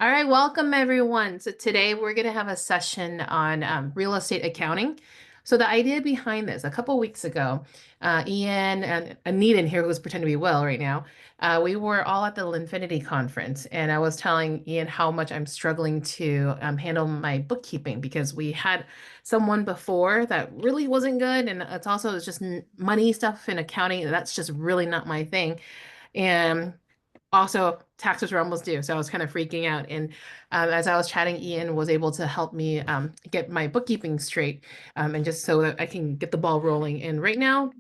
All right, welcome everyone. So today we're going to have a session on real estate accounting. So the idea behind this, a couple weeks ago, Ian and Anita in here, who's pretending to be well right now, we were all at the Linfinity conference, and I was telling Ian how much I'm struggling to handle my bookkeeping because we had someone before that really wasn't good, and it's just money stuff and accounting. That's just really not my thing. And also taxes were almost due, so I was kind of freaking out. And as I was chatting, Ian was able to help me get my bookkeeping straight, and just so that I can get the ball rolling. And right now,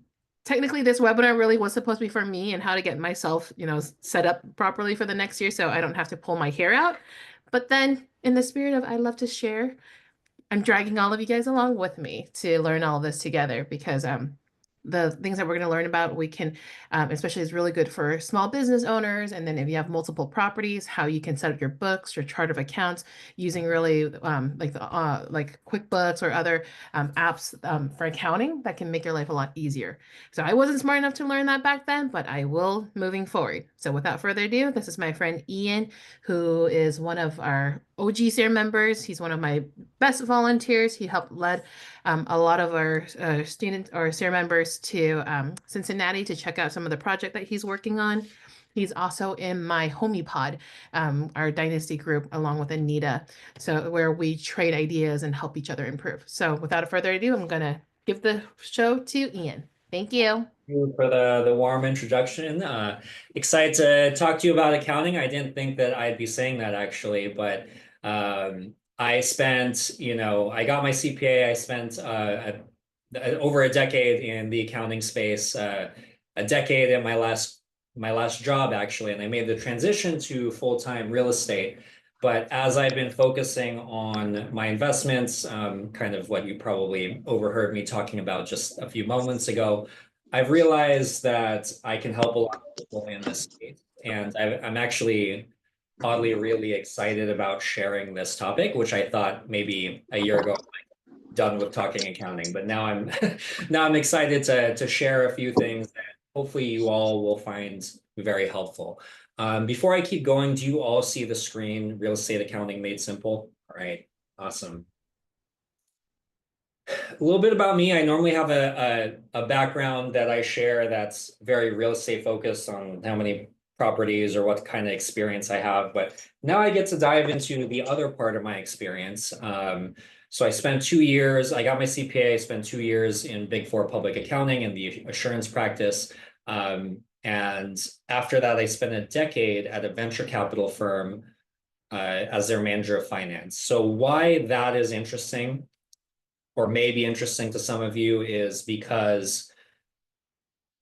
technically, this webinar really was supposed to be for me and how to get myself, set up properly for the next year, so I don't have to pull my hair out. But then, in the spirit of I love to share, I'm dragging all of you guys along with me to learn all this together because the things that we're going to learn about, we can, especially is really good for small business owners. And then if you have multiple properties, how you can set up your books, your chart of accounts using really like QuickBooks or other apps for accounting that can make your life a lot easier. So I wasn't smart enough to learn that back then, but I will moving forward. So without further ado, this is my friend Ian, who is one of our OG SEER members. He's one of my best volunteers. He helped lead a lot of our students or SEER members to Cincinnati to check out some of the project that he's working on. He's also in my Homie Pod, our dynasty group, along with Anita, so where we trade ideas and help each other improve. So without further ado, I'm gonna give the show to Ian. Thank you. You for the warm introduction. Excited to talk to you about accounting. I didn't think that I'd be saying that actually, but I spent, I got my CPA. I spent over a decade in the accounting space, a decade at my last job actually, and I made the transition to full-time real estate. But as I've been focusing on my investments, kind of what you probably overheard me talking about just a few moments ago, I've realized that I can help a lot of people in this space. And I'm actually oddly really excited about sharing this topic, which I thought maybe a year ago I'm done with talking accounting. But now I'm now I'm excited to share a few things that hopefully you all will find very helpful. Before I keep going, do you all see the screen, Real Estate Accounting Made Simple? All right, awesome. A little bit about me. I normally have a background that I share that's very real estate focused on how many properties or what kind of experience I have. But now I get to dive into the other part of my experience. So I spent 2 years, I got my CPA, I spent 2 years in Big Four public accounting and the assurance practice. And after that, I spent a decade at a venture capital firm as their manager of finance. So why that is interesting, or may be interesting to some of you, is because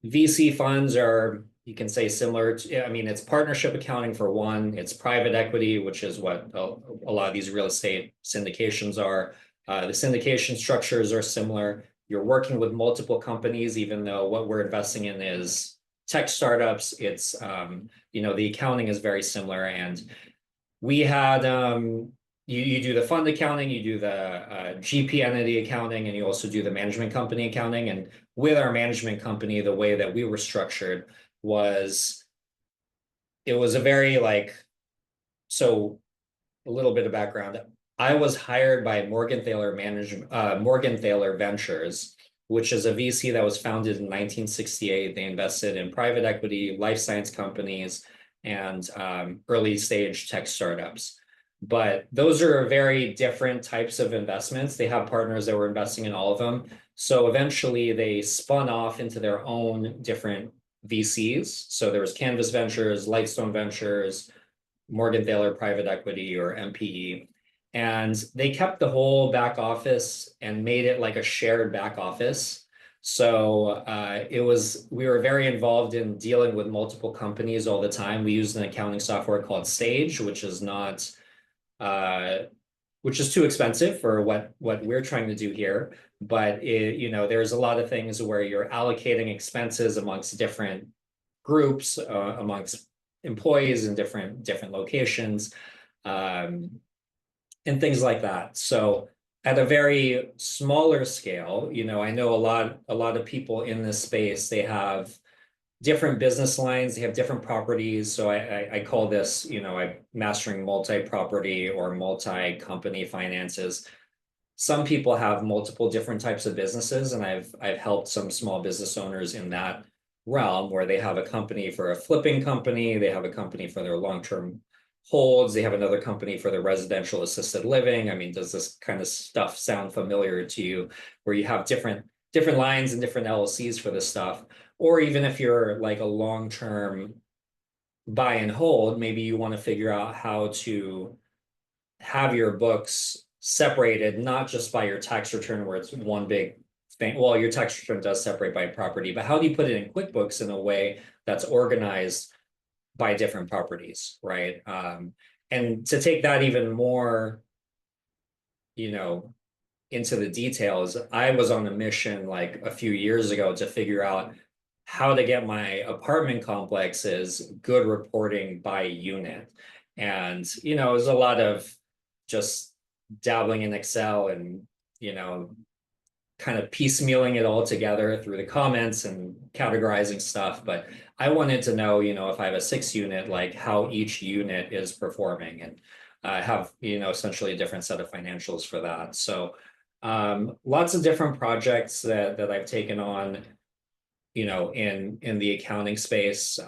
VC funds are, you can say, similar to, I mean, it's partnership accounting for one, it's private equity, which is what a lot of these real estate syndications are. The syndication structures are similar. You're working with multiple companies, even though what we're investing in is tech startups. It's, the accounting is very similar. And we had, you do the fund accounting, you do the GP entity accounting, and you also do the management company accounting. And with our management company, the way that we were structured was, it was a very so a little bit of background. I was hired by Morgan Thaler Ventures, which is a VC that was founded in 1968. They invested in private equity, life science companies, and early stage tech startups. But those are very different types of investments. They have partners that were investing in all of them. So eventually they spun off into their own different VCs. So there was Canvas Ventures, Lightstone Ventures, Morgan Thaler Private Equity, or MPE. And they kept the whole back office and made it like a shared back office. So we were very involved in dealing with multiple companies all the time. We used an accounting software called Sage, which is not which is too expensive for what we're trying to do here. But there's a lot of things where you're allocating expenses amongst different groups, amongst employees in different locations, and things like that. So at a very smaller scale, I know a lot of people in this space, they have different business lines, they have different properties. So I call this, I'm mastering multi-property or multi-company finances. Some people have multiple different types of businesses, and I've helped some small business owners in that realm where they have a company for a flipping company, they have a company for their long-term holds, they have another company for their residential assisted living. I mean, does this kind of stuff sound familiar to you, where you have different lines and different LLCs for this stuff? Or even if you're like a long-term buy and hold, maybe you want to figure out how to have your books separated, not just by your tax return where it's one big thing. Well, your tax return does separate by property, but how do you put it in QuickBooks in a way that's organized by different properties, right? And to take that even more, you know, into the details, I was on a mission like a few years ago to figure out how to get my apartment complexes good reporting by unit. And, it was a lot of just dabbling in Excel and, kind of piecemealing it all together through the comments and categorizing stuff. But I wanted to know, if I have a 6 unit, like how each unit is performing, and have, essentially a different set of financials for that. So lots of different projects that I've taken on, in the accounting space,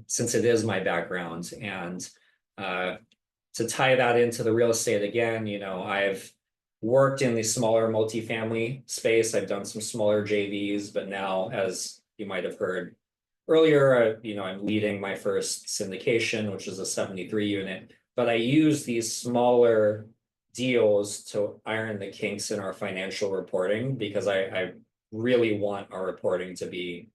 since it is my background. And to tie that into the real estate again, I've worked in the smaller multifamily space. I've done some smaller JVs, but now, as you might have heard earlier, I'm leading my first syndication, which is a 73 unit. But I use these smaller deals to iron the kinks in our financial reporting, because I really want our reporting to be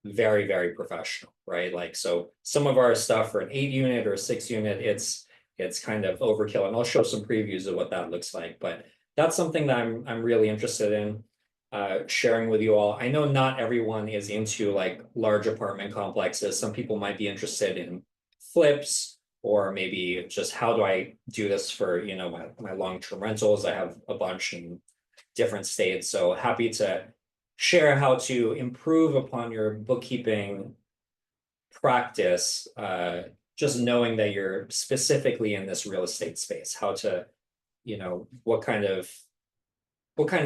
very, very professional, right? Like, so some of our stuff for an 8 unit or a 6 unit, it's kind of overkill, and I'll show some previews of what that looks like. But that's something that I'm really interested in sharing with you all. I know not everyone is into like large apartment complexes. Some people might be interested in flips, or maybe just how do I do this for, my long-term rentals. I have a bunch in different states. So happy to share how to improve upon your bookkeeping practice, just knowing that you're specifically in this real estate space, how to, what kind of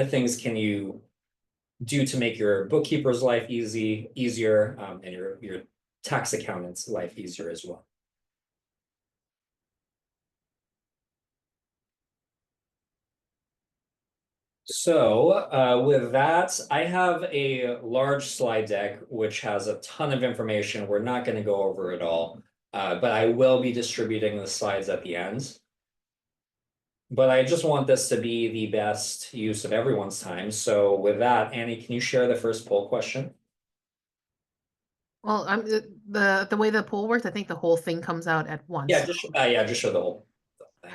things can you do to make your bookkeeper's life easier, and your tax accountant's life easier as well. So with that, I have a large slide deck which has a ton of information. We're not going to go over it all, but I will be distributing the slides at the end. But I just want this to be the best use of everyone's time. So with that, Annie, can you share the first poll question? Well, the way the poll works, I think the whole thing comes out at once. Just show the whole thing.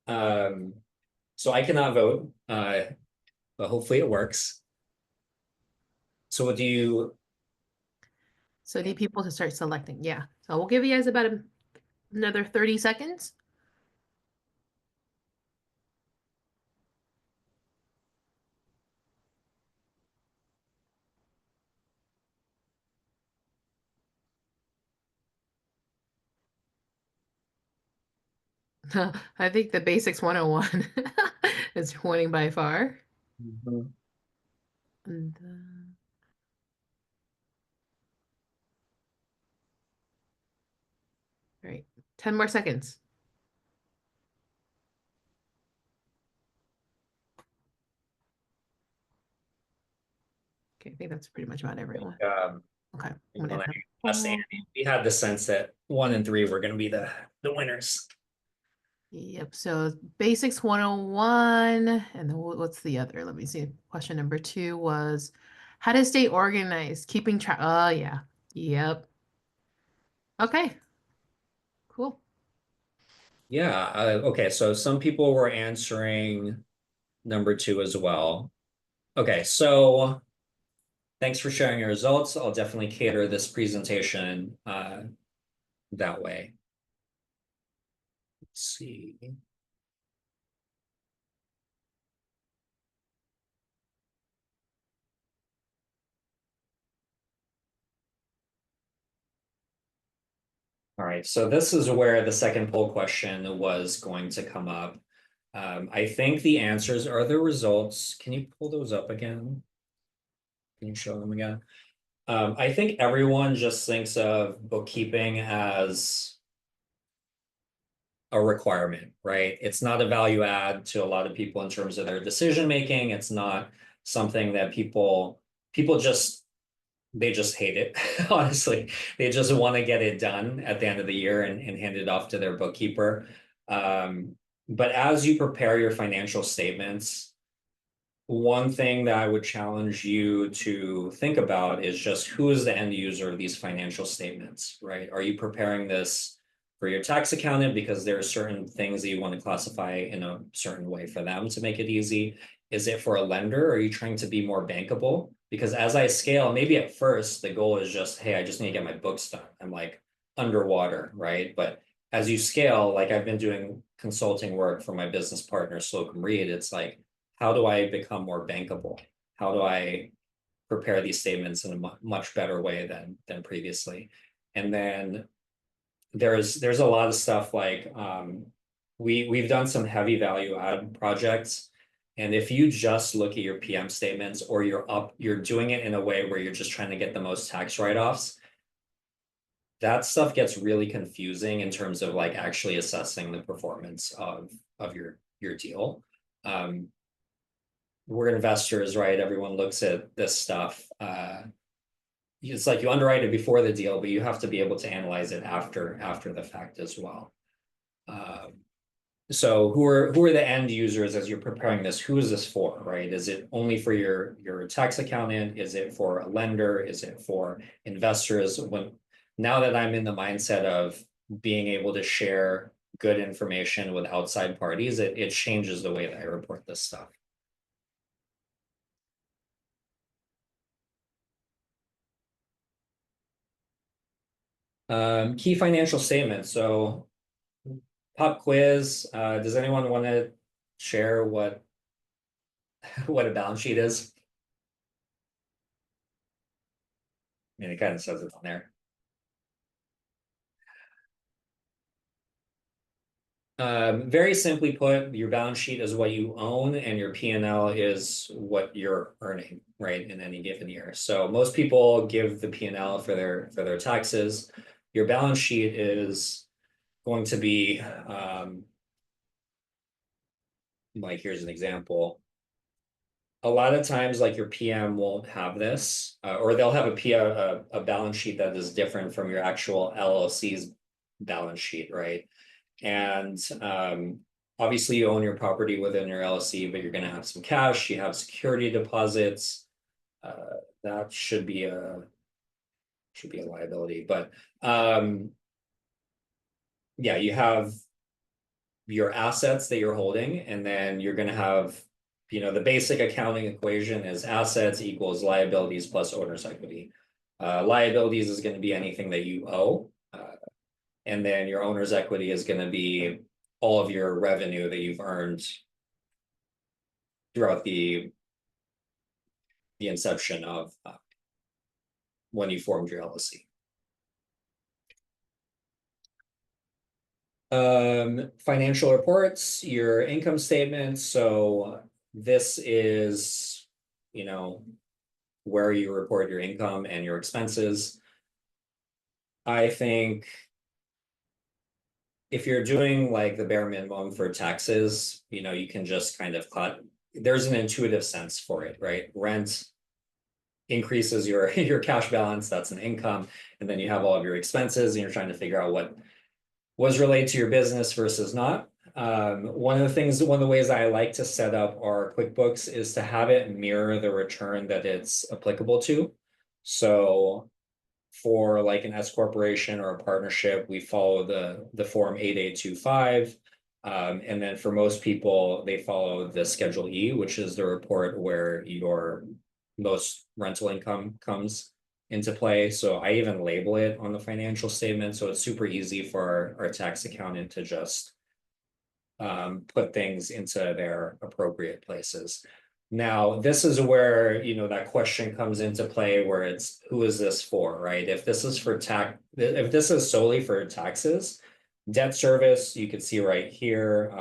Okay. So I cannot vote, but hopefully it works. So what do you? So I need people to start selecting. Yeah. So we'll give you guys about another 30 seconds. I think the basics 101 is winning by far. Mhm. And, right. 10 more seconds. Okay, I think that's pretty much about everyone. Okay. I'm gonna have Us, Andy, we had the sense that 1 and 3 were going to be the winners. Yep. So basics 101. And then what's the other? Let me see. Question number 2 was how to stay organized, keeping track. Oh, yeah. Yep. Okay. Cool. Yeah. Okay. So some people were answering number 2 as well. Okay. So thanks for sharing your results. I'll definitely cater this presentation that way. Let's see. All right, so this is where the second poll question was going to come up. I think the answers are the results. Can you pull those up again? Can you show them again? I think everyone just thinks of bookkeeping as a requirement, right? It's not a value add to a lot of people in terms of their decision making. It's not something that people just they just hate it. Honestly, they just want to get it done at the end of the year and hand it off to their bookkeeper. But as you prepare your financial statements, one thing that I would challenge you to think about is just who is the end user of these financial statements, right? Are you preparing this for your tax accountant because there are certain things that you want to classify in a certain way for them to make it easy? Is it for a lender? Or are you trying to be more bankable? Because as I scale, maybe at first the goal is just, hey, I just need to get my books done. I'm like underwater, right? But as you scale, like I've been doing consulting work for my business partner, Slocum Reed, it's like, how do I become more bankable? How do I prepare these statements in a much better way than previously? And then there's a lot of stuff like we've done some heavy value add projects. And if you just look at your PM statements or you're doing it in a way where you're just trying to get the most tax write-offs, that stuff gets really confusing in terms of like actually assessing the performance of your deal. We're investors, right? Everyone looks at this stuff. It's like you underwrite it before the deal, but you have to be able to analyze it after the fact as well. So who are the end users as you're preparing this? Who is this for, right? Is it only for your tax accountant? Is it for a lender? Is it for investors? Now that I'm in the mindset of being able to share good information with outside parties, it changes the way that I report this stuff. Key financial statements. So pop quiz. Does anyone want to share what what a balance sheet is? I mean, it kind of says it on there. Very simply put, your balance sheet is what you own and your P&L is what you're earning, right, in any given year. So most people give the P&L for their taxes. Your balance sheet is going to be like, here's an example. A lot of times, like your PM won't have this, or they'll have a balance sheet that is different from your actual LLC's balance sheet, right? And obviously you own your property within your LLC, but you're going to have some cash, you have security deposits. That should be a liability, but yeah, you have your assets that you're holding, and then you're going to have, the basic accounting equation is assets equals liabilities plus owner's equity. Liabilities is going to be anything that you owe. And then your owner's equity is going to be all of your revenue that you've earned throughout the inception of when you formed your LLC. Financial reports, your income statement. So this is, where you report your income and your expenses. I think if you're doing like the bare minimum for taxes, you can just kind of there's an intuitive sense for it, right? Rent increases your cash balance, that's an income, and then you have all of your expenses and you're trying to figure out what was related to your business versus not. One of the ways I like to set up our QuickBooks is to have it mirror the return that it's applicable to. So for like an S corporation or a partnership, we follow the form 8825. And then for most people, they follow the Schedule E, which is the report where your most rental income comes into play. So I even label it on the financial statement. So it's super easy for our tax accountant to just put things into their appropriate places. Now, this is where, that question comes into play where it's, who is this for, right? If this is if this is solely for taxes, debt service, you can see right here.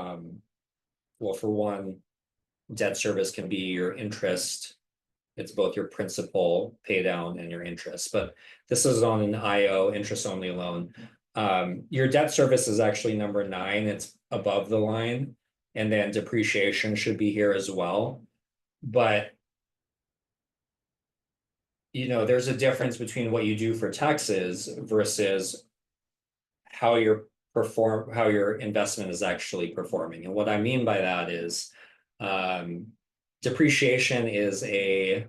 Well, for one, debt service can be your interest. It's both your principal pay down and your interest, but this is on an IO, interest only loan. Your debt service is actually number 9. It's above the line. And then depreciation should be here as well. But there's a difference between what you do for taxes versus how your investment is actually performing. And what I mean by that is depreciation is a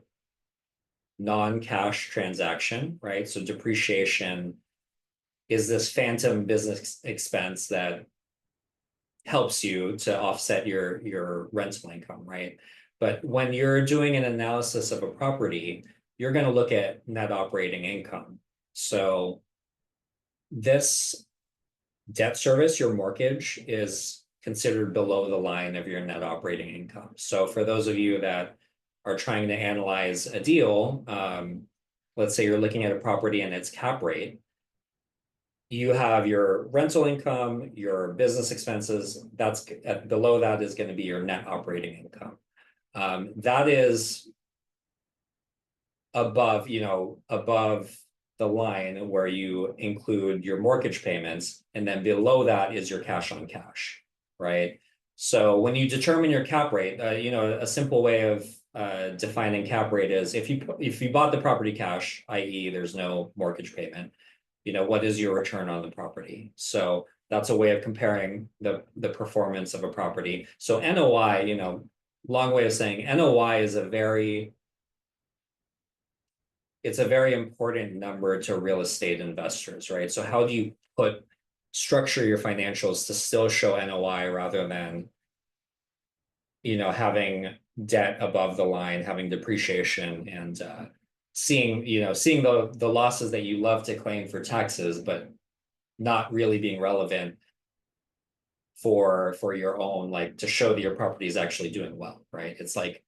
non-cash transaction, right? So depreciation is this phantom business expense that helps you to offset your rental income, right? But when you're doing an analysis of a property, you're going to look at net operating income. So this debt service, your mortgage, is considered below the line of your net operating income. So for those of you that are trying to analyze a deal, let's say you're looking at a property and its cap rate, you have your rental income, your business expenses, that's below that is going to be your net operating income. That is above the line where you include your mortgage payments, and then below that is your cash on cash, right? So when you determine your cap rate, a simple way of defining cap rate is if you bought the property cash, i.e., there's no mortgage payment, what is your return on the property? So that's a way of comparing the performance of a property. So NOI, long way of saying NOI is it's a very important number to real estate investors, right? So how do you structure your financials to still show NOI rather than, having debt above the line, having depreciation, and seeing the losses that you love to claim for taxes, but not really being relevant for your own, like, to show that your property is actually doing well, right? It's like,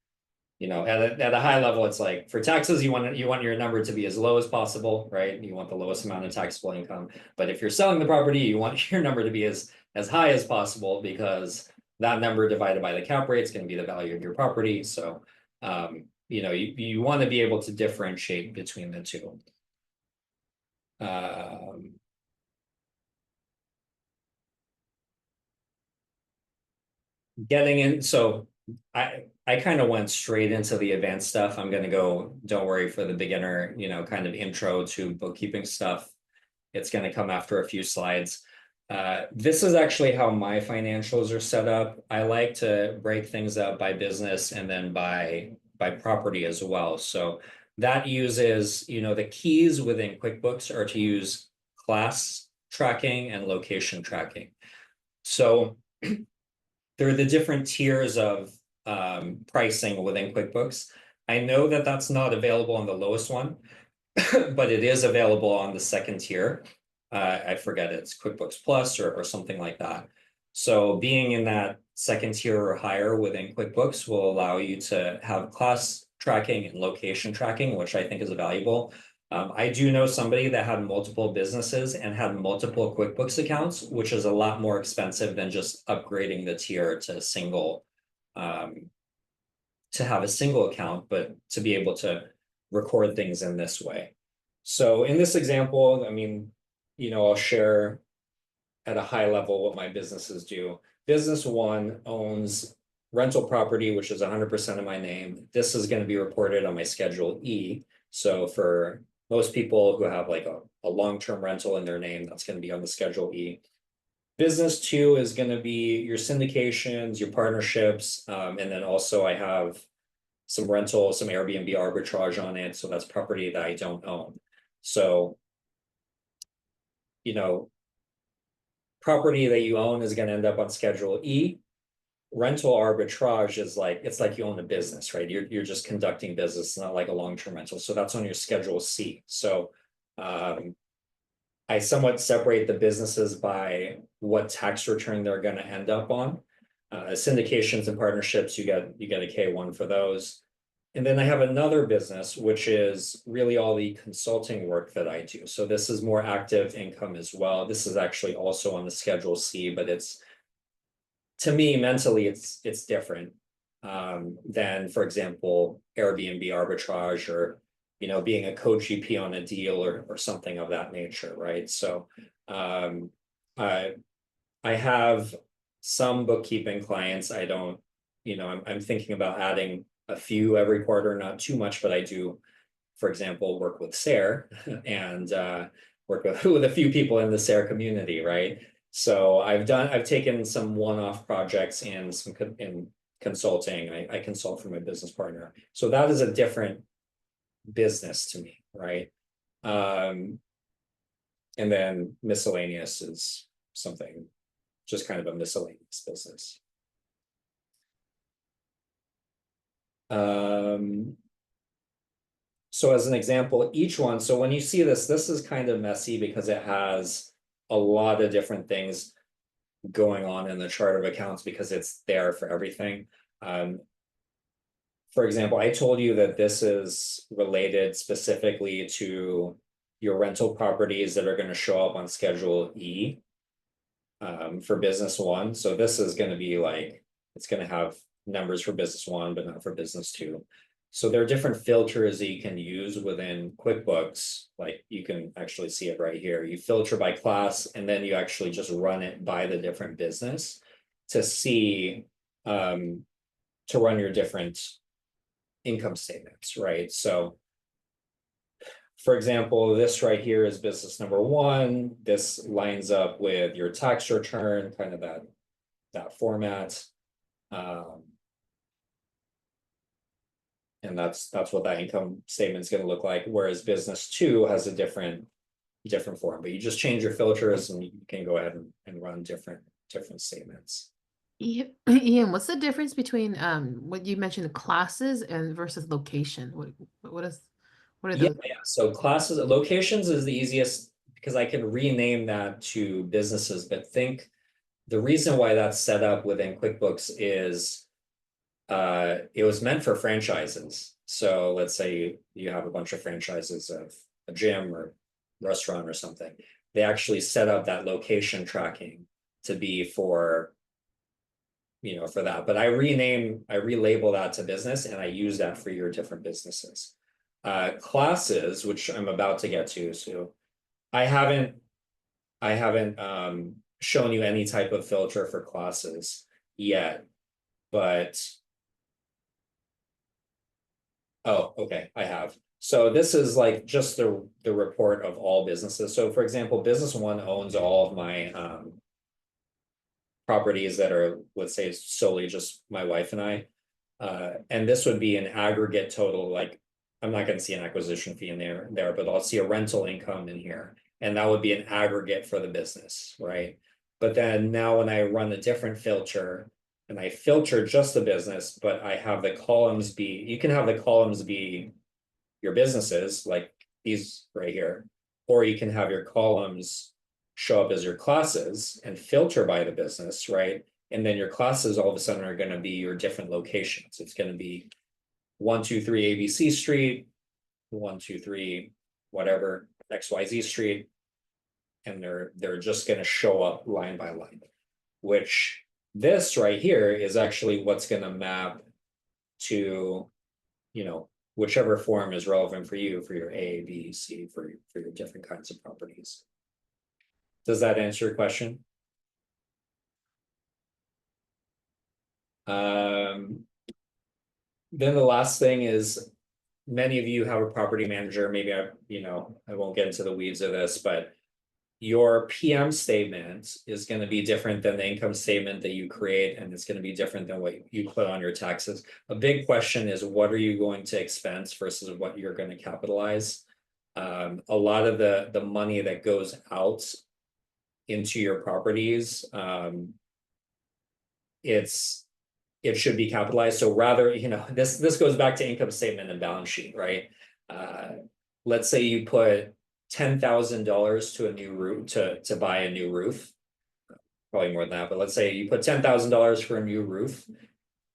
at a high level, it's like for taxes, you want your number to be as low as possible, right? You want the lowest amount of taxable income. But if you're selling the property, you want your number to be as high as possible, because that number divided by the cap rate is going to be the value of your property. So, you want to be able to differentiate between the two. Getting in, so I kind of went straight into the advanced stuff. I'm going to go, don't worry, for the beginner, kind of intro to bookkeeping stuff. It's going to come after a few slides. This is actually how my financials are set up. I like to break things up by business and then by property as well. So that uses, the keys within QuickBooks are to use class tracking and location tracking. So there are the different tiers of pricing within QuickBooks. I know that that's not available on the lowest one, but it is available on the second tier. I forget, it's QuickBooks Plus or something like that. So being in that second tier or higher within QuickBooks will allow you to have class tracking and location tracking, which I think is valuable. I do know somebody that had multiple businesses and had multiple QuickBooks accounts, which is a lot more expensive than just upgrading the tier to to have a single account, but to be able to record things in this way. So in this example, I mean, I'll share at a high level what my businesses do. Business 1 owns rental property, which is 100% of my name. This is going to be reported on my Schedule E. So for most people who have like a long-term rental in their name, that's going to be on the Schedule E. Business 2 is going to be your syndications, your partnerships, and then also I have some rental, some Airbnb arbitrage on it. So that's property that I don't own. So, property that you own is going to end up on Schedule E. Rental arbitrage is like, it's like you own a business, right? You're just conducting business, not like a long-term rental. So that's on your Schedule C. So I somewhat separate the businesses by what tax return they're going to end up on. Syndications and partnerships, you get a K1 for those. And then I have another business, which is really all the consulting work that I do. So this is more active income as well. This is actually also on the Schedule C, but it's, to me, mentally, it's different than, for example, Airbnb arbitrage, or, being a co-GP on a deal, or something of that nature, right? So I have some bookkeeping clients. I don't, I'm thinking about adding a few every quarter, not too much, but I do, for example, work with SARE and work with a few people in the SARE community, right? So I've taken some one-off projects in consulting. I consult for my business partner. So that is a different business to me, right? And then miscellaneous is something, just kind of a miscellaneous business. So as an example, each one, so when you see this is kind of messy because it has a lot of different things going on in the chart of accounts because it's there for everything. For example, I told you that this is related specifically to your rental properties that are going to show up on Schedule E for business one. So this is going to be like, it's going to have numbers for business one, but not for business two. So there are different filters that you can use within QuickBooks. Like you can actually see it right here. You filter by class, and then you actually just run it by the different business to see, to run your different income statements, right? So for example, this right here is business number one. This lines up with your tax return, kind of that format. And that's what that income statement is going to look like. Whereas business two has a different form, but you just change your filters and you can go ahead and run different statements. Ian, what's the difference between what you mentioned, classes and versus location? What are Yeah, those? yeah. So classes, locations is the easiest because I can rename that to businesses, but think the reason why that's set up within QuickBooks is it was meant for franchises. So let's say you have a bunch of franchises of a gym or restaurant or something. They actually set up that location tracking to be for for that. But I relabel that to business, and I use that for your different businesses. Classes, which I'm about to get to. So I haven't shown you any type of filter for classes yet, but oh, okay, I have. So this is like just the report of all businesses. So for example, business one owns all of my properties that are, let's say, solely just my wife and I. And this would be an aggregate total, like I'm not going to see an acquisition fee in there, but I'll see a rental income in here. And that would be an aggregate for the business, right? But then now when I run a different filter and I filter just the business, but I have the columns be, you can have the columns be your businesses, like these right here, or you can have your columns show up as your classes and filter by the business, right? And then your classes all of a sudden are going to be your different locations. It's going to be 123 ABC Street, 123 whatever XYZ Street, and they're just going to show up line by line. Which this right here is actually what's going to map to, whichever form is relevant for you for your A, B, C, for your different kinds of properties. Does that answer your question? Then the last thing is, many of you have a property manager. Maybe I won't get into the weeds of this, but your PM statement is going to be different than the income statement that you create, and it's going to be different than what you put on your taxes. A big question is, what are you going to expense versus what you're going to capitalize? A lot of the money that goes out into your properties, it should be capitalized. So rather, this goes back to income statement and balance sheet, right? Let's say you put $10,000 to a new roof to buy a new roof, probably more than that, but let's say you put $10,000 for a new roof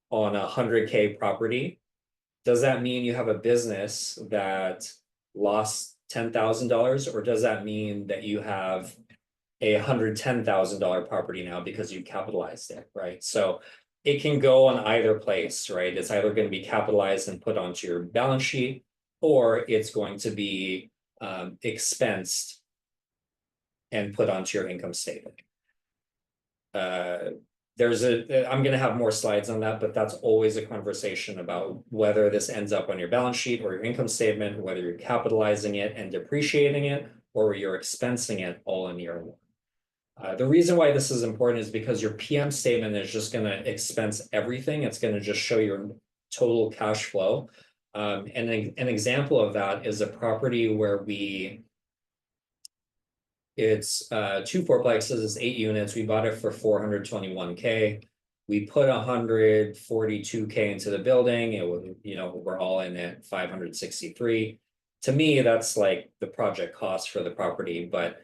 on a 100K property. Does that mean you have a business that lost $10,000, or does that mean that you have a $110,000 property now because you capitalized it, right? So it can go on either place, right? It's either going to be capitalized and put onto your balance sheet, or it's going to be expensed and put onto your income statement. I'm going to have more slides on that, but that's always a conversation about whether this ends up on your balance sheet or your income statement, whether you're capitalizing it and depreciating it, or you're expensing it all in year one. The reason why this is important is because your PM statement is just going to expense everything. It's going to just show your total cash flow. And an example of that is a property where it's 2 fourplexes, it's 8 units. We bought it for 421K. We put 142K into the building. It was, we're all in at 563. To me, that's like the project cost for the property. But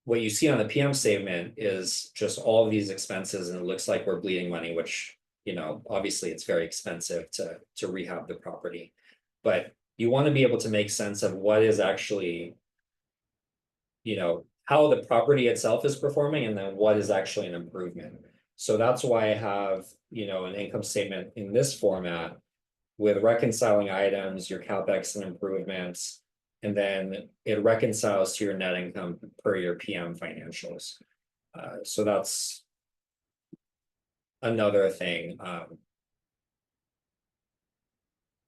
what you see on the PM statement is just all of these expenses, and it looks like we're bleeding money, which, obviously it's very expensive to rehab the property. But you want to be able to make sense of what is actually, how the property itself is performing, and then what is actually an improvement. So that's why I have, an income statement in this format with reconciling items, your CapEx and improvements, and then it reconciles to your net income per your PM financials. So that's another thing.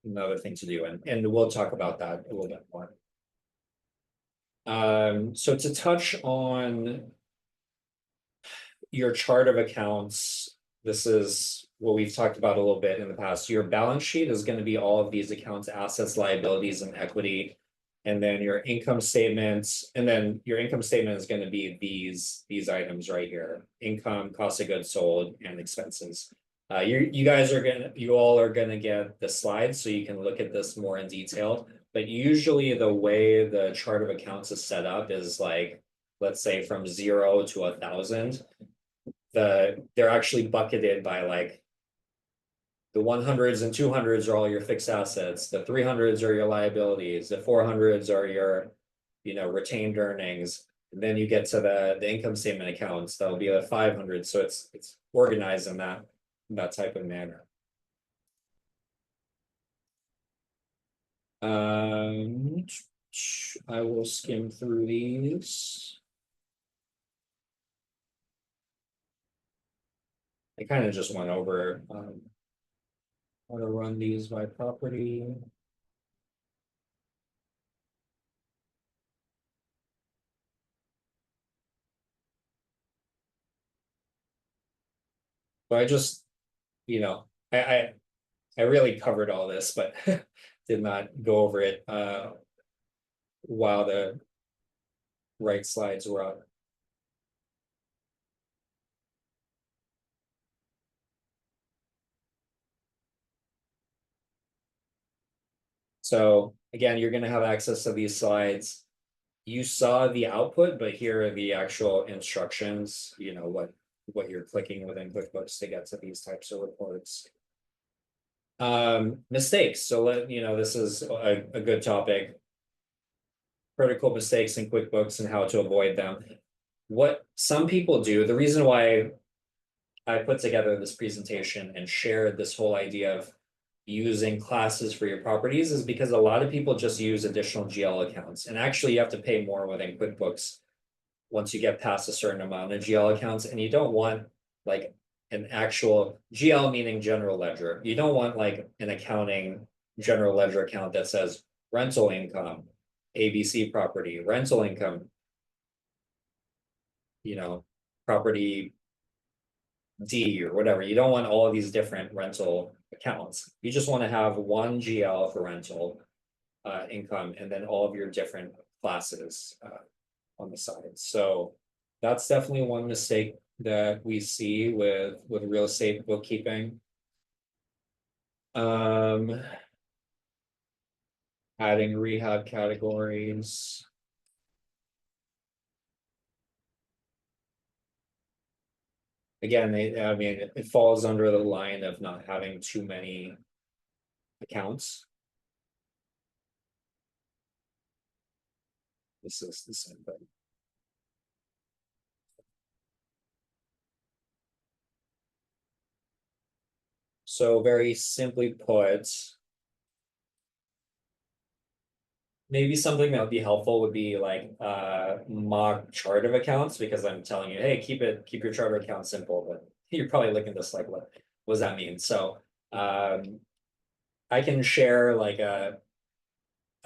Another thing to do, and we'll talk about that a little bit more. So to touch on your chart of accounts, this is what we've talked about a little bit in the past. Your balance sheet is going to be all of these accounts, assets, liabilities, and equity. And then your income statements, and then your income statement is going to be these items right here: income, cost of goods sold, and expenses. You all are gonna get the slides so you can look at this more in detail. But usually the way the chart of accounts is set up is like, let's say from 0 to 1,000. They're actually bucketed by like the 100s and 200s are all your fixed assets, the 300s are your liabilities, the 400s are your retained earnings. And then you get to the income statement accounts, that'll be the 500. So it's organized in that type of manner. I will skim through these. I kind of just went over how to run these by property. So I just, I really covered all this, but did not go over it while the right slides were up. So again, you're going to have access to these slides. You saw the output, but here are the actual instructions, what you're clicking within QuickBooks to get to these types of reports. Mistakes. So this is a good topic. Critical mistakes in QuickBooks and how to avoid them. What some people do, the reason why I put together this presentation and shared this whole idea of using classes for your properties is because a lot of people just use additional GL accounts. And actually you have to pay more within QuickBooks once you get past a certain amount of GL accounts, and you don't want like an actual GL, meaning general ledger. You don't want like an accounting general ledger account that says rental income, ABC property, rental income, property D or whatever. You don't want all of these different rental accounts. You just want to have one GL for rental income, and then all of your different classes on the side. So that's definitely one mistake that we see with real estate bookkeeping. Adding rehab categories. again, I mean, it falls under the line of not having too many accounts. This is the same thing. So very simply put, maybe something that would be helpful would be like mock chart of accounts, because I'm telling you, hey, keep your chart of accounts simple, but you're probably looking at this like, what does that mean? So I can share like a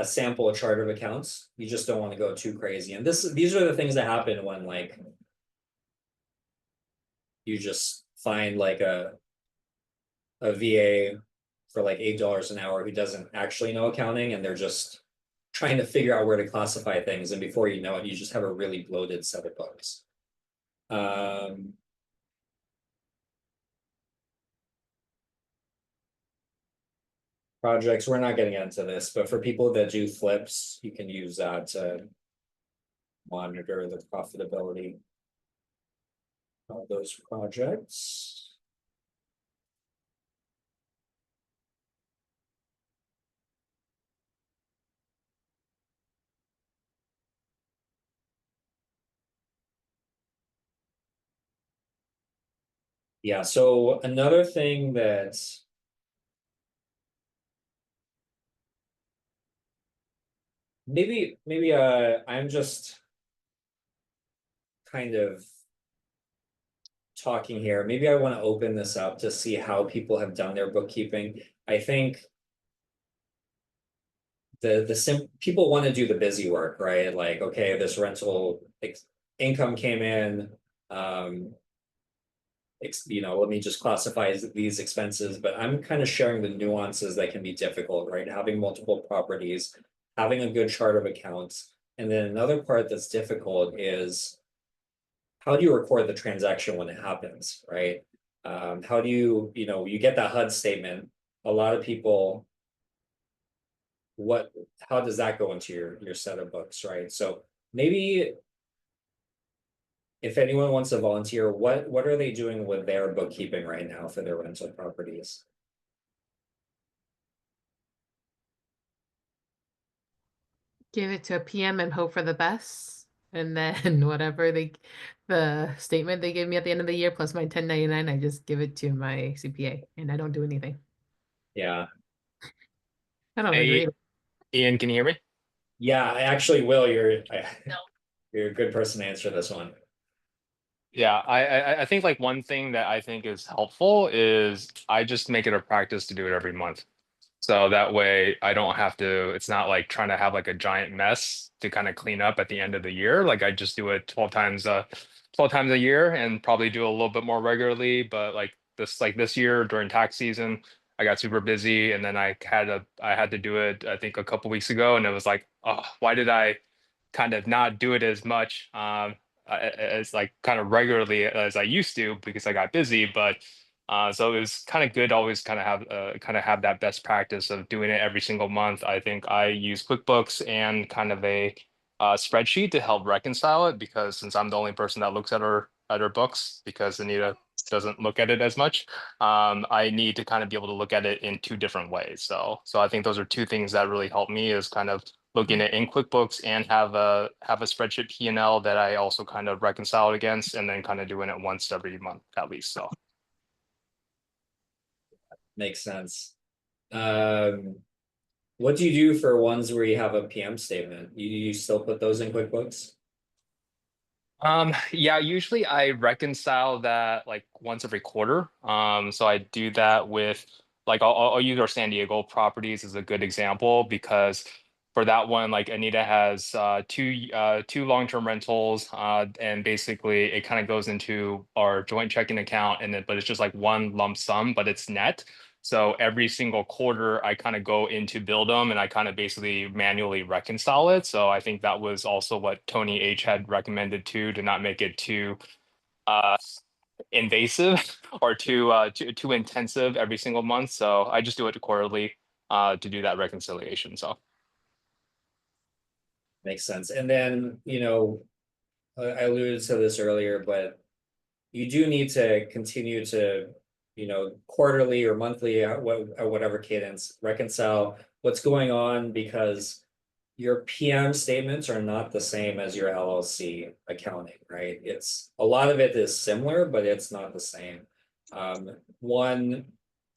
sample chart of accounts. You just don't want to go too crazy. And these are the things that happen when like you just find like a VA for like $8 an hour who doesn't actually know accounting, and they're just trying to figure out where to classify things. And before you know it, you just have a really bloated set of books. Um, Projects, we're not getting into this, but for people that do flips, you can use that to monitor the profitability of those projects. Yeah, so another thing that maybe I'm just kind of talking here. Maybe I want to open this up to see how people have done their bookkeeping. I think people want to do the busy work, right? Like, okay, this rental income came in, um, let me just classify these expenses, but I'm kind of sharing the nuances that can be difficult, right? Having multiple properties, having a good chart of accounts. And then another part that's difficult is how do you record the transaction when it happens, right? How do you get that HUD statement? A lot of people, how does that go into your set of books, right? So maybe if anyone wants to volunteer, what are they doing with their bookkeeping right now for their rental properties? Give it to a PM and hope for the best. And then whatever the statement they give me at the end of the year plus my 1099, I just give it to my CPA and I don't do anything. Yeah. I don't even Hey, read it. Ian, can you hear me? Yeah, I actually will. You're a good person to answer this one. Yeah, I think like one thing that I think is helpful is I just make it a practice to do it every month. So that way I don't have to, it's not like trying to have like a giant mess to kind of clean up at the end of the year. Like I just do it 12 times a year and probably do a little bit more regularly. But like this year during tax season, I got super busy and then I had to do it, I think a couple weeks ago. And it was like, oh, why did I kind of not do it as much as like kind of regularly as I used to because I got busy. But so it was kind of good to always kind of have that best practice of doing it every single month. I think I use QuickBooks and kind of a spreadsheet to help reconcile it because since I'm the only person that looks at her books because Anita doesn't look at it as much, I need to kind of be able to look at it in two different ways. So I think those are two things that really help me is kind of looking at in QuickBooks and have a spreadsheet P&L that I also kind of reconcile it against, and then kind of doing it once every month at least. So Makes sense. Um, what do you do for ones where you have a PM statement? You still put those in QuickBooks? yeah, usually I reconcile that like once every quarter. So I do that with like I'll use our San Diego properties as a good example because for that one, like Anita has two long-term rentals, and basically it kind of goes into our joint checking account, and then but it's just like one lump sum, but it's net. So every single quarter, I kind of go into build them and I kind of basically manually reconcile it. So I think that was also what Tony H had recommended too, to not make it too uh, invasive or too intensive every single month. So I just do it quarterly to do that reconciliation. So Makes sense. And then, I alluded to this earlier, but you do need to continue to, quarterly or monthly, at whatever cadence, reconcile what's going on, because your PM statements are not the same as your LLC accounting, right? It's a lot of it is similar, but it's not the same. One,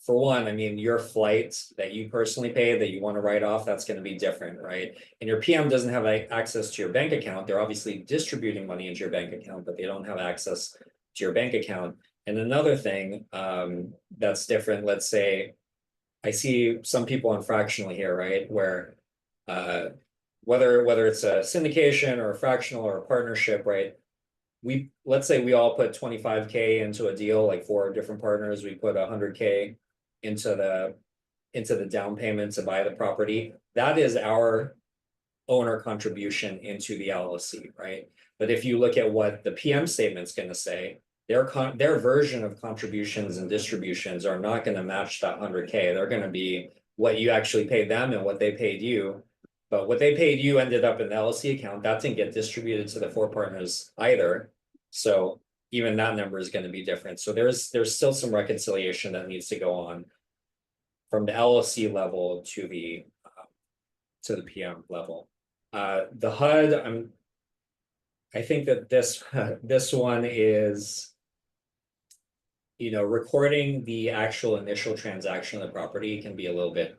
for one, I mean, your flights that you personally pay that you want to write off, that's going to be different, right? And your PM doesn't have access to your bank account. They're obviously distributing money into your bank account, but they don't have access to your bank account. And another thing that's different, let's say, I see some people on fractional here, right? Where whether it's a syndication or a fractional or a partnership, right? Let's say we all put 25K into a deal, like 4 different partners, we put 100K into the down payment to buy the property. That is our owner contribution into the LLC, right? But if you look at what the PM statement's going to say, their version of contributions and distributions are not going to match that 100K. They're going to be what you actually paid them and what they paid you. But what they paid you ended up in the LLC account. That didn't get distributed to the 4 partners either. So even that number is going to be different. So there's still some reconciliation that needs to go on from the LLC level to the PM level. The HUD, I think that this one is, recording the actual initial transaction of the property can be a little bit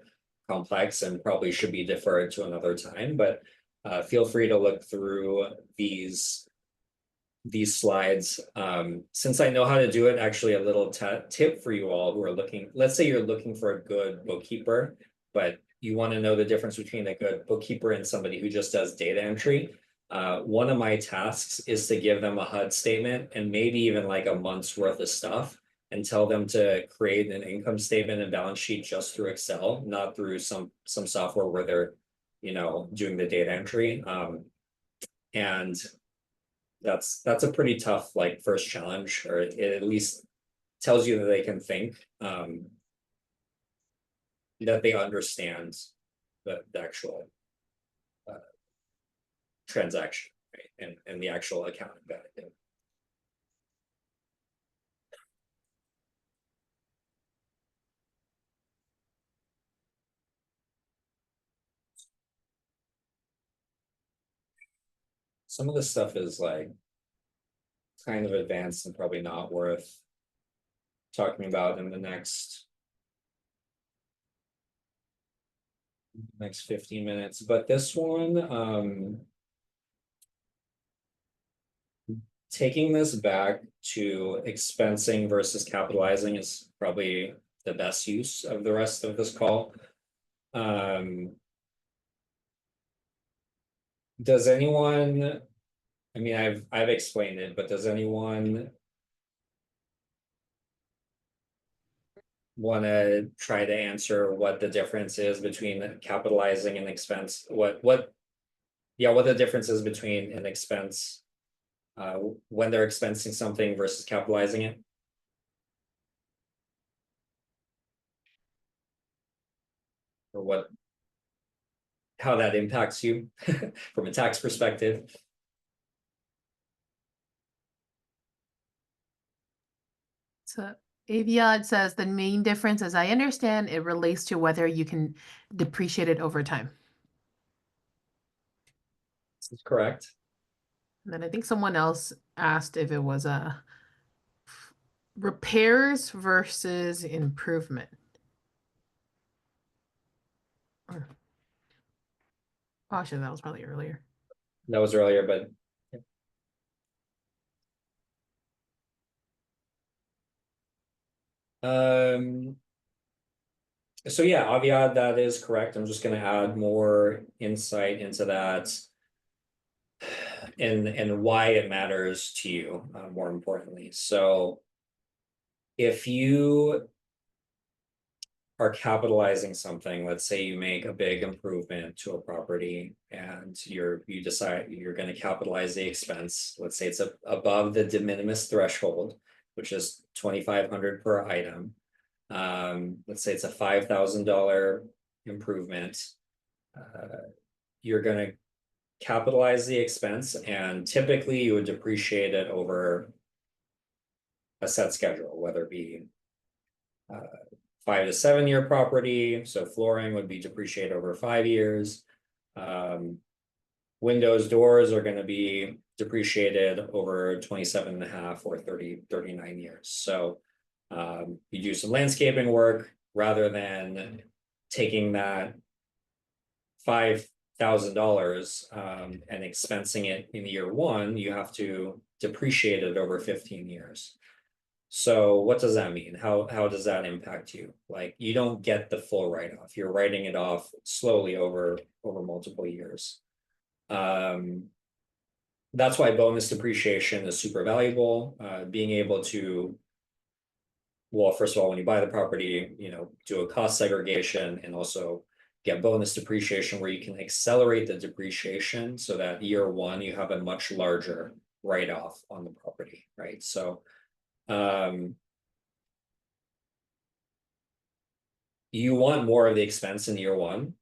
complex and probably should be deferred to another time, but feel free to look through these slides. Since I know how to do it, actually a little tip for you all who are looking, let's say you're looking for a good bookkeeper, but you want to know the difference between a good bookkeeper and somebody who just does data entry. One of my tasks is to give them a HUD statement and maybe even like a month's worth of stuff, and tell them to create an income statement and balance sheet just through Excel, not through some software where they're, doing the data entry. And that's a pretty tough like first challenge, or it at least tells you that they can think, that they understand the actual transaction, right? And the actual accounting value. Some of this stuff is like kind of advanced and probably not worth talking about in the next 15 minutes, but this one, taking this back to expensing versus capitalizing is probably the best use of the rest of this call. Does anyone, I mean, I've explained it, but does anyone want to try to answer what the difference is between capitalizing and expense? What the difference is between an expense when they're expensing something versus capitalizing it? Or how that impacts you from a tax perspective? So Aviad says the main difference, as I understand, it relates to whether you can depreciate it over time. This is correct. And then I think someone else asked if it was a repairs versus improvement. Oh, shit, that was probably earlier. That was earlier, but so yeah, Aviad, that is correct. I'm just going to add more insight into that and why it matters to you, more importantly. So if you are capitalizing something, let's say you make a big improvement to a property and you decide you're going to capitalize the expense. Let's say it's above the de minimis threshold, which is $2,500 per item. Let's say it's a $5,000 improvement. You're going to capitalize the expense, and typically you would depreciate it over a set schedule, whether it be 5 to 7 year property. So flooring would be depreciated over 5 years. Windows, doors are going to be depreciated over 27 and a half or 39 years. So you do some landscaping work rather than taking that $5,000 and expensing it in year one, you have to depreciate it over 15 years. So what does that mean? How does that impact you? Like, you don't get the full write-off. You're writing it off slowly over multiple years. That's why bonus depreciation is super valuable. Being able to, well, first of all, when you buy the property, do a cost segregation and also get bonus depreciation where you can accelerate the depreciation so that year one you have a much larger write-off on the property, right? So you want more of the expense in year one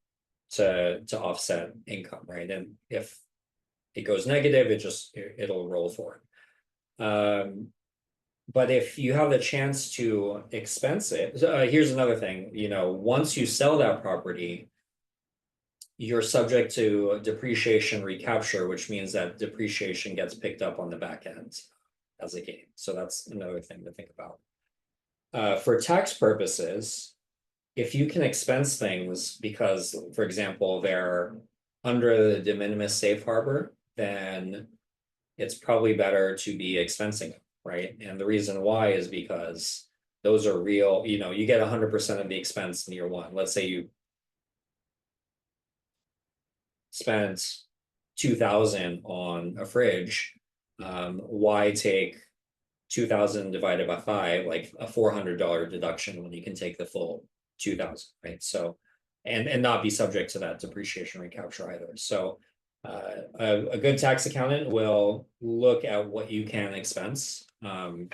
to offset income, right? And if it goes negative, it'll roll forward. But if you have the chance to expense it, here's another thing, once you sell that property, you're subject to depreciation recapture, which means that depreciation gets picked up on the back end as a gain. So that's another thing to think about. For tax purposes, if you can expense things because, for example, they're under the de minimis safe harbor, then it's probably better to be expensing them, right? And the reason why is because those are real, you get 100% of the expense in year one. Let's say you spent 2,000 on a fridge, why take 2,000 divided by 5, like a $400 deduction when you can take the full 2,000, right? So, and not be subject to that depreciation recapture either. So a good tax accountant will look at what you can expense to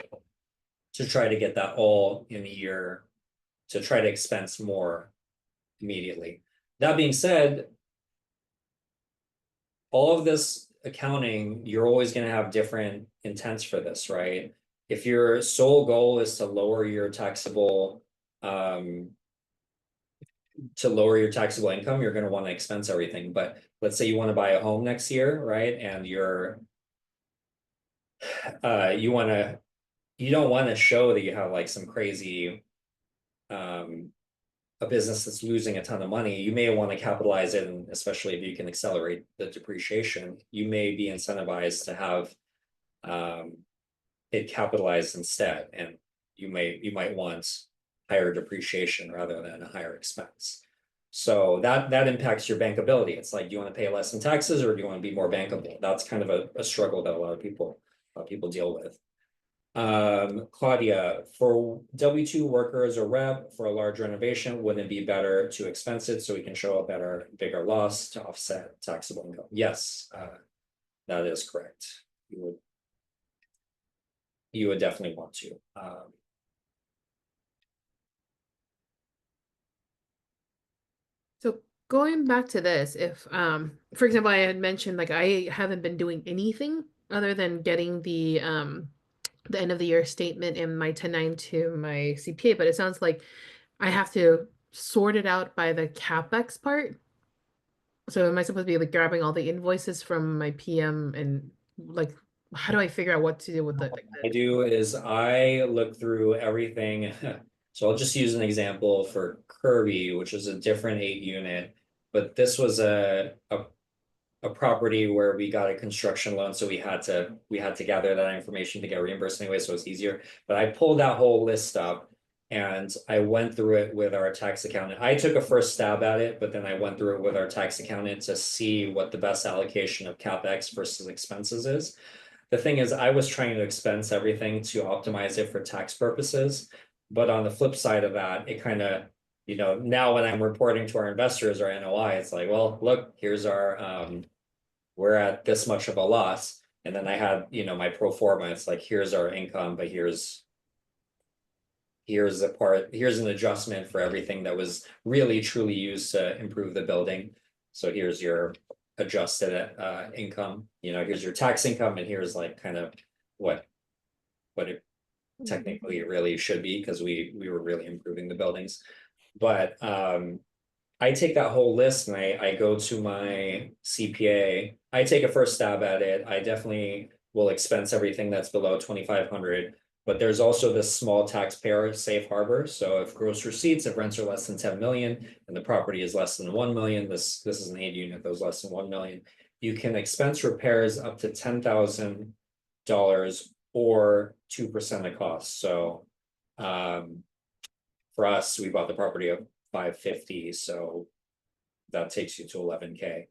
try to get that all in a year, to try to expense more immediately. That being said, all of this accounting, you're always going to have different intents for this, right? If your sole goal is to lower your taxable income, you're going to want to expense everything. But let's say you want to buy a home next year, right? And you don't want to show that you have like some crazy a business that's losing a ton of money. You may want to capitalize it, and especially if you can accelerate the depreciation, you may be incentivized to have it capitalized instead, and you might want higher depreciation rather than a higher expense. So that impacts your bankability. It's like, do you want to pay less in taxes or do you want to be more bankable? That's kind of a struggle that a lot of people deal with. Claudia, for W-2 workers or rep for a large renovation, wouldn't it be better to expense it so we can show a bigger loss to offset taxable income? Yes, that is correct. You would definitely want to. So going back to this, if for example, I had mentioned like I haven't been doing anything other than getting the end of the year statement and my 1099 to my CPA, but it sounds like I have to sort it out by the CapEx part. So am I supposed to be like grabbing all the invoices from my PM and like how do I figure out what to do with What I do is I look through everything. So I'll just use an example for Kirby, which is a different 8-unit, but this was a property where we got a construction loan, so we had to gather that information to get reimbursed anyway, so it's easier. But I pulled that whole list up and I went through it with our tax accountant. I took a first stab at it, but then I went through it with our tax accountant to see what the best allocation of CapEx versus expenses is. The thing is, I was trying to expense everything to optimize it for tax purposes. But on the flip side of that, it kind of, now when I'm reporting to our investors or NOI, it's like, well, look, here's our, we're at this much of a loss. And then I had, my pro forma, it's like, here's our income, but here's an adjustment for everything that was really truly used to improve the building. So here's your adjusted income, here's your tax income, and here's like kind of what technically it really should be because we were really improving the buildings. But I take that whole list and I go to my CPA. I take a first stab at it. I definitely will expense everything that's below 2,500. But there's also this small taxpayer safe harbor. So if gross receipts, if rents are less than 10 million and the property is less than 1 million, this is an 8 unit that was less than 1 million. You can expense repairs up to $10,000 or 2% of cost. So for us, we bought the property at 550, so that takes you to 11K.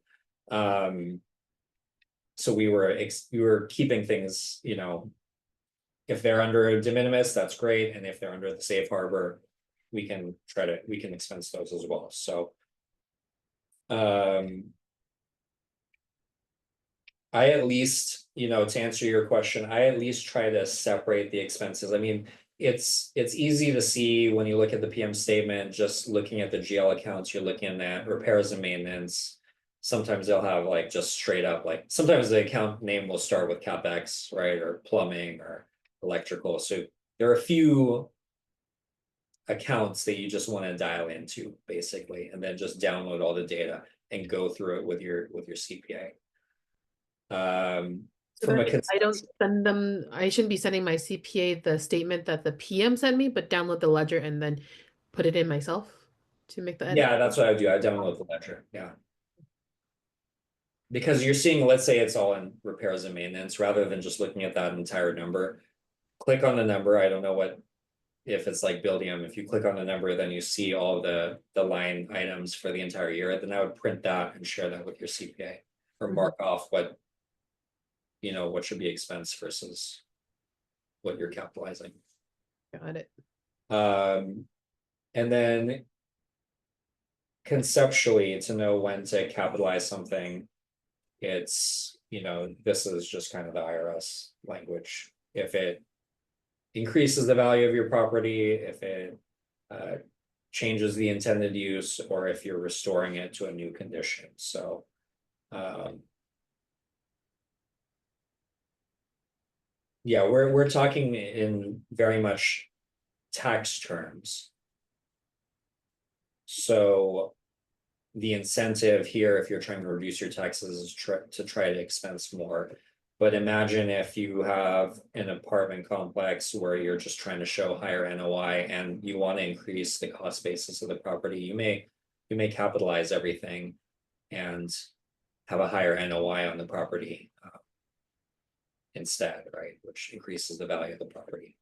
So we were keeping things, you know, if they're under de minimis, that's great, and if they're under the safe harbor, we can expense those as well. So I at least, you know, to answer your question, I at least try to separate the expenses. I mean, it's easy to see when you look at the PM statement, just looking at the GL accounts, you're looking at repairs and maintenance. Sometimes they'll have like just straight up, like sometimes the account name will start with CapEx, right? Or plumbing or electrical. So there are a few accounts that you just want to dial into basically, and then just download all the data and go through it with your CPA. So From that a means I don't send them, I shouldn't be sending my CPA the statement that the PM sent me, but download the ledger and then put it in myself to make the edit. Yeah, that's what I do. I download the ledger. Yeah. Because you're seeing, let's say it's all in repairs and maintenance, rather than just looking at that entire number. Click on the number. I don't know what, if it's like Buildium, if you click on the number, then you see all the line items for the entire year. Then I would print that and share that with your CPA or mark off what, you know, what should be expense versus what you're capitalizing. Got it. And then conceptually, to know when to capitalize something, it's, you know, this is just kind of the IRS language. If it increases the value of your property, if it changes the intended use, or if you're restoring it to a new condition. So yeah, we're talking in very much tax terms. So the incentive here, if you're trying to reduce your taxes, is to try to expense more. But imagine if you have an apartment complex where you're just trying to show higher NOI and you want to increase the cost basis of the property, you may capitalize everything and have a higher NOI on the property instead, right? Which increases the value of the property.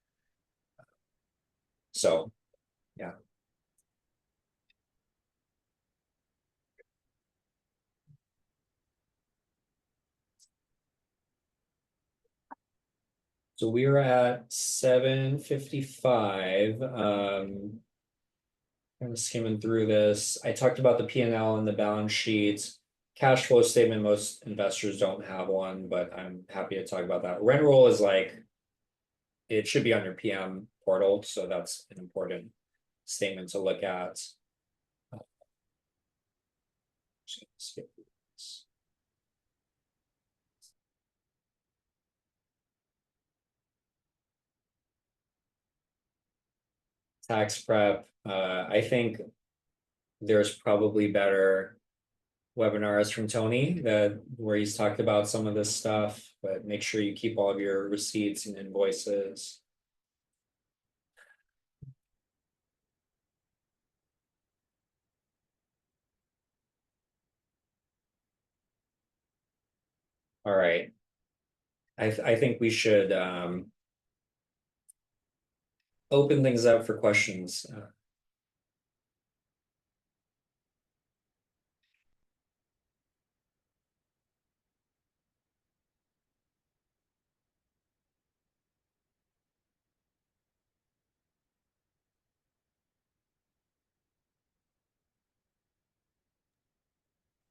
So, yeah. So we are at 7:55. Kind of skimming through this. I talked about the P&L and the balance sheet. Cash flow statement, most investors don't have one, but I'm happy to talk about that. Rent roll is like, it should be on your PM portal, so that's an important statement to look at. Just gonna skip this. Tax prep, I think there's probably better webinars from Tony where he's talked about some of this stuff, but make sure you keep all of your receipts and invoices. All right. I think we should open things up for questions.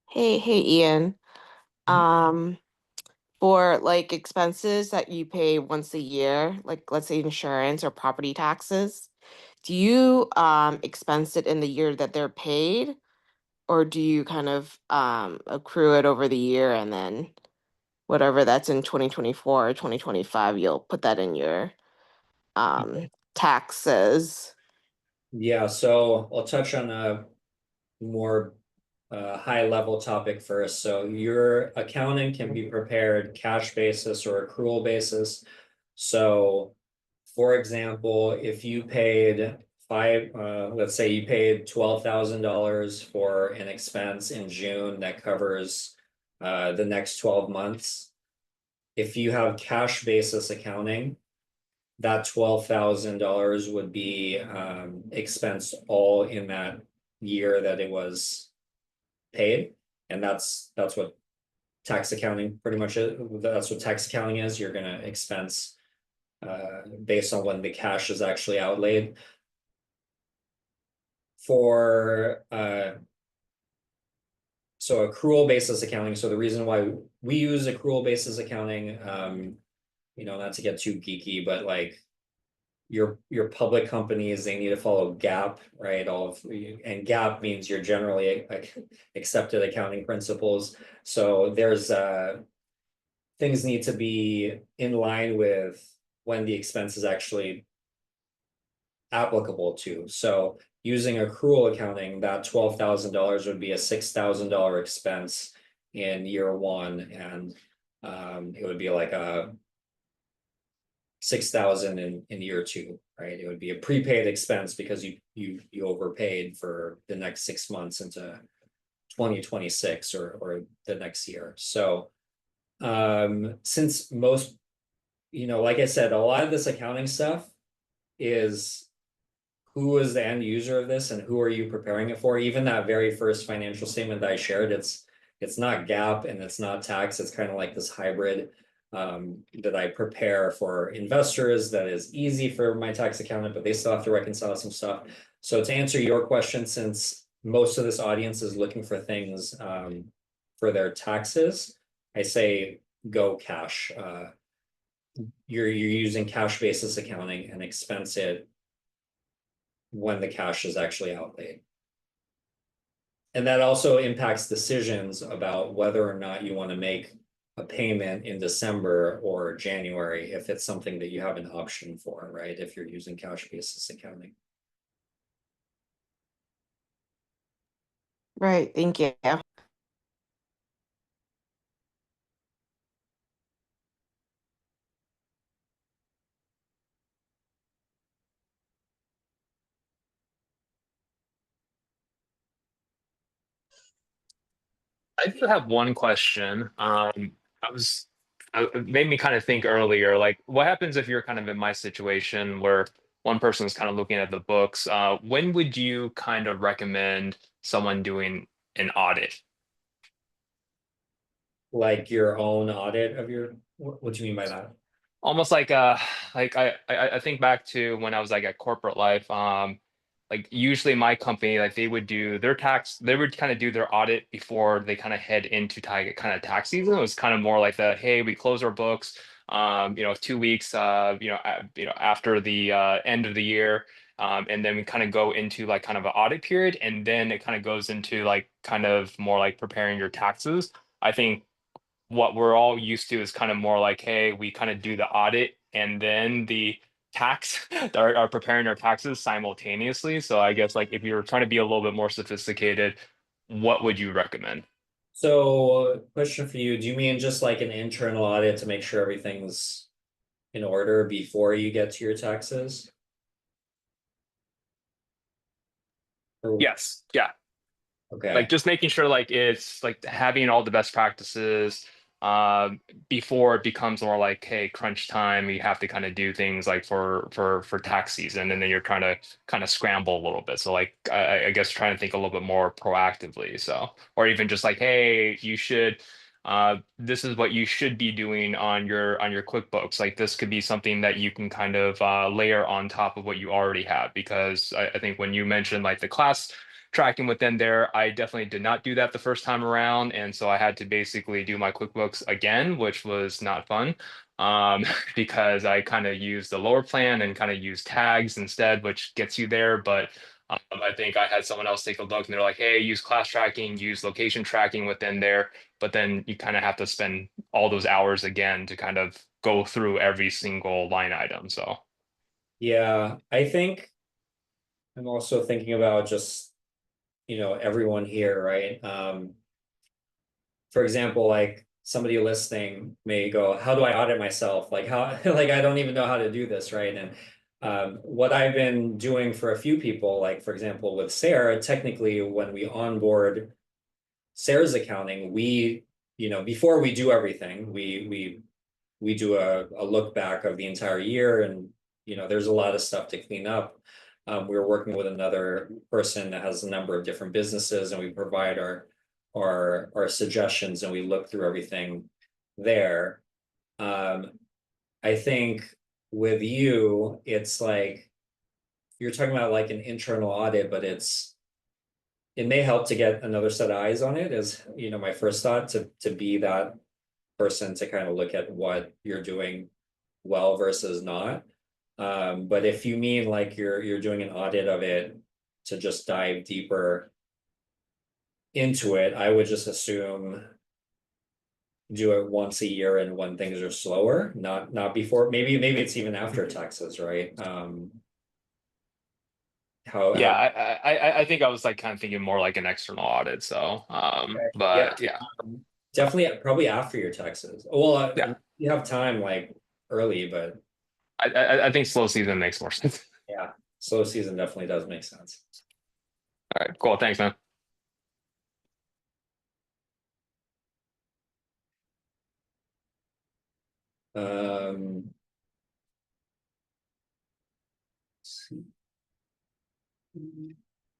Hey, Ian. Um, for like expenses that you pay once a year, like let's say insurance or property taxes, do you expense it in the year that they're paid, or do you kind of accrue it over the year and then whatever that's in 2024 or 2025, you'll put that in your taxes? Yeah, so I'll touch on a more high level topic first. So your accounting can be prepared cash basis or accrual basis. So for example, if you paid let's say you paid $12,000 for an expense in June that covers the next 12 months. If you have cash basis accounting, that $12,000 would be expensed all in that year that it was paid. And that's what tax accounting pretty much is. That's what tax accounting is. You're gonna expense based on when the cash is actually outlaid. For so accrual basis accounting. So the reason why we use accrual basis accounting, not to get too geeky, but like your public companies, they need to follow GAAP, right? And GAAP means you're generally accepted accounting principles. So there's things need to be in line with when the expense is actually applicable to. So using accrual accounting, that $12,000 would be a $6,000 expense in year one, and it would be like a 6,000 in year two, right? It would be a prepaid expense because you overpaid for the next 6 months into 2026 or the next year. So since most, like I said, a lot of this accounting stuff is who is the end user of this and who are you preparing it for? Even that very first financial statement that I shared, it's not GAAP and it's not tax. It's kind of like this hybrid that I prepare for investors that is easy for my tax accountant, but they still have to reconcile some stuff. So to answer your question, since most of this audience is looking for things for their taxes, I say go cash. You're using cash basis accounting and expense it when the cash is actually outlaid. And that also impacts decisions about whether or not you want to make a payment in December or January if it's something that you have an option for, right? If you're using cash basis accounting. Right, thank you. I do have one question. It made me kind of think earlier, like what happens if you're kind of in my situation where one person's kind of looking at the books? When would you kind of recommend someone doing an audit? Like your own audit of what do you mean by that? Almost like I think back to when I was like at corporate life. Like usually my company, like they would do their tax, they would kind of do their audit before they kind of head into kind of tax season. It was kind of more like hey, we close our books 2 weeks after the end of the year. And then we kind of go into like kind of an audit period, and then it kind of goes into like kind of more like preparing your taxes. I think what we're all used to is kind of more like, hey, we kind of do the audit and then the tax are preparing our taxes simultaneously. So I guess like if you're trying to be a little bit more sophisticated, what would you recommend? So question for you, do you mean just like an internal audit to make sure everything's in order before you get to your taxes? Or, Yes. Yeah. Like okay. just making sure like it's like having all the best practices before it becomes more like, hey, crunch time, you have to kind of do things like for tax season, and then you're trying to kind of scramble a little bit. So like I guess trying to think a little bit more proactively. So or even just like, hey, you should this is what you should be doing on your QuickBooks. Like this could be something that you can kind of layer on top of what you already have. Because I think when you mentioned like the class tracking within there, I definitely did not do that the first time around, and so I had to basically do my QuickBooks again, which was not fun. Because I kind of used the lower plan and kind of used tags instead, which gets you there. But I think I had someone else take a look and they're like, hey, use class tracking, use location tracking within there. But then you kind of have to spend all those hours again to kind of go through every single line item. So Yeah, I think I'm also thinking about just, everyone here, right? For example, like somebody listening may go, how do I audit myself? Like how, like I don't even know how to do this, right? And what I've been doing for a few people, like for example, with Sarah, technically when we onboard Sarah's accounting, before we do everything, we do a look back of the entire year, and there's a lot of stuff to clean up. We're working with another person that has a number of different businesses, and we provide our suggestions, and we look through everything there. I think with you, it's like you're talking about like an internal audit, but it may help to get another set of eyes on it, as my first thought, to be that person to kind of look at what you're doing well versus not. But if you mean like you're doing an audit of it to just dive deeper into it, I would just assume do it once a year and when things are slower, not before. Maybe it's even after taxes, right? Yeah, How I think I was like kind of thinking more like an external audit. So, yeah, but yeah, definitely probably after your taxes. Well, yeah, you have time like early, but I think slow season makes more sense. yeah, slow season definitely does make sense. All right, cool. Thanks, man. Um,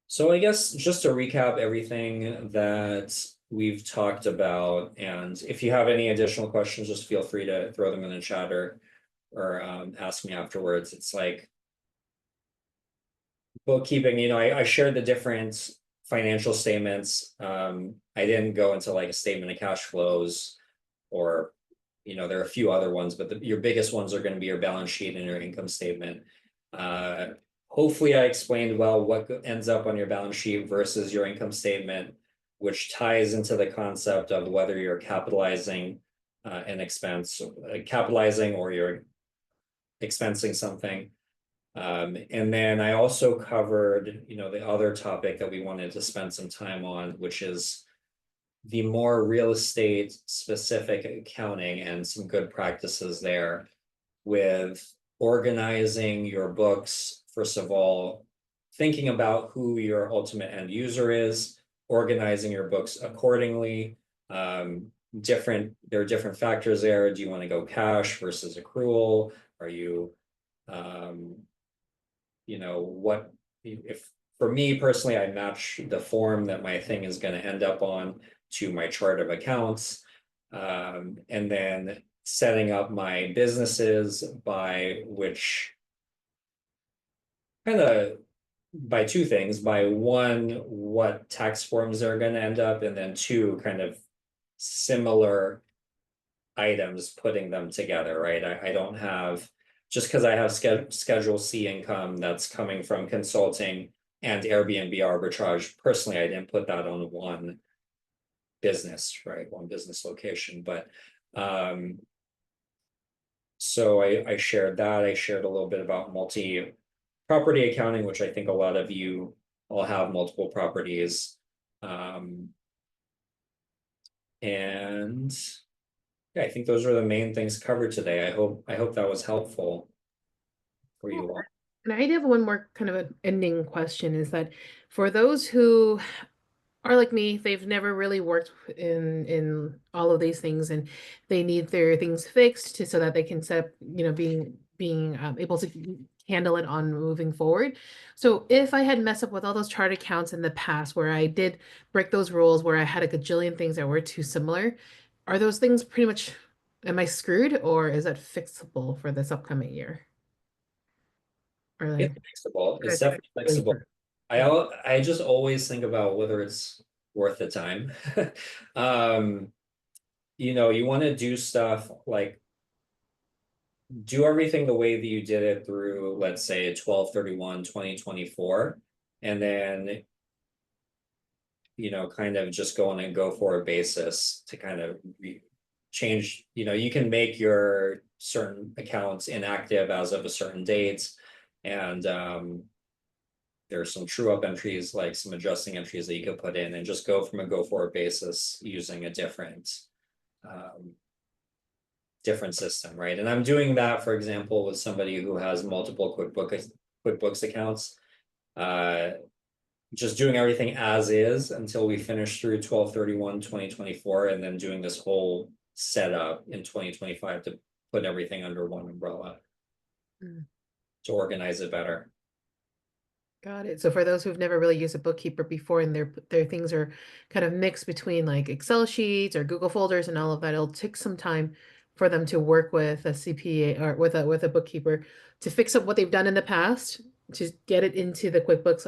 so I guess just to recap everything that we've talked about, and if you have any additional questions, just feel free to throw them in the chat or ask me afterwards. It's like bookkeeping, I shared the different financial statements. I didn't go into like a statement of cash flows, or there are a few other ones, but your biggest ones are going to be your balance sheet and your income statement. Hopefully I explained well what ends up on your balance sheet versus your income statement, which ties into the concept of whether you're capitalizing an expense, capitalizing, or you're expensing something. And then I also covered, the other topic that we wanted to spend some time on, which is the more real estate specific accounting and some good practices there with organizing your books. First of all, thinking about who your ultimate end user is, organizing your books accordingly. There are different factors there. Do you want to go cash versus accrual? Are you, what if for me personally, I match the form that my thing is going to end up on to my chart of accounts, and then setting up my businesses by two things: by one, what tax forms they're going to end up, and then two, kind of similar items, putting them together, right? I don't have, just because I have Schedule C income that's coming from consulting and Airbnb arbitrage. Personally, I didn't put that on one business, right? One business location. But so I shared that. I shared a little bit about multi-property accounting, which I think a lot of you all have multiple properties. And yeah, I think those are the main things covered today. I hope that was helpful for you all. And I have one more kind of an ending question, is that for those who are like me, they've never really worked in all of these things, and they need their things fixed so that they can set up, being able to handle it on moving forward. So if I had messed up with all those chart accounts in the past where I did break those rules, where I had a gajillion things that were too similar, are those things pretty much, am I screwed, or is that fixable for this upcoming year? Or It's like, flexible. could I It's take definitely flexible. I just always think about whether it's worth the time. You want to do stuff like do everything the way that you did it through, let's say, 12/31/2024, and then kind of just go on a go forward basis to kind of change. You can make your certain accounts inactive as of a certain date. And there's some true up entries, like some adjusting entries that you could put in and just go from a go forward basis using a different system, right? And I'm doing that, for example, with somebody who has multiple QuickBooks accounts. Just doing everything as is until we finish through 12/31/2024, and then doing this whole setup in 2025 to put everything under one umbrella to organize it better. Got it. So for those who've never really used a bookkeeper before and their things are kind of mixed between like Excel sheets or Google folders and all of that, it'll take some time for them to work with a CPA or with a bookkeeper to fix up what they've done in the past, to get it into the QuickBooks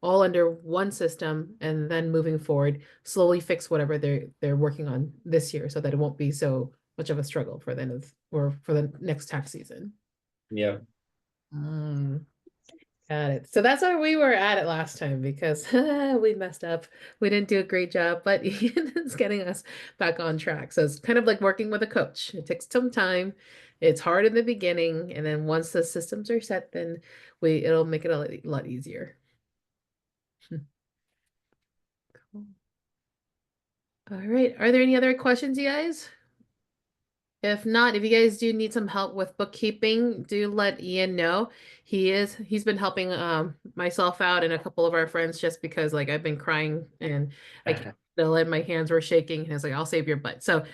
all under one system, and then moving forward, slowly fix whatever they're working on this year so that it won't be so much of a struggle for the end of or for the next tax season. Yeah. Got it. So that's where we were at it last time because we messed up. We didn't do a great job, but Ian is getting us back on track. So it's kind of like working with a coach. It takes some time. It's hard in the beginning, and then once the systems are set, then it'll make it a lot easier. Cool. All right. Are there any other questions, you guys? If not, if you guys do need some help with bookkeeping, do let Ian know. He's been helping myself out and a couple of our friends just because like I've been crying and I can't feel it, my hands were shaking, and it's like, I'll save your butt. So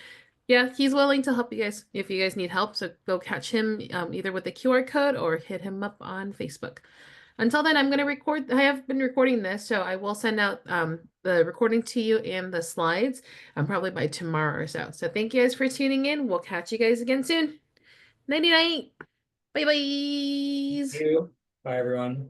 yeah, he's willing to help you guys if you guys need help. So go catch him either with the QR code or hit him up on Facebook. Until then, I'm going to record. I have been recording this, so I will send out the recording to you and the slides probably by tomorrow or so. So thank you guys for tuning in. We'll catch you guys again soon. Nighty night. Bye bye. Thank you. Bye, everyone.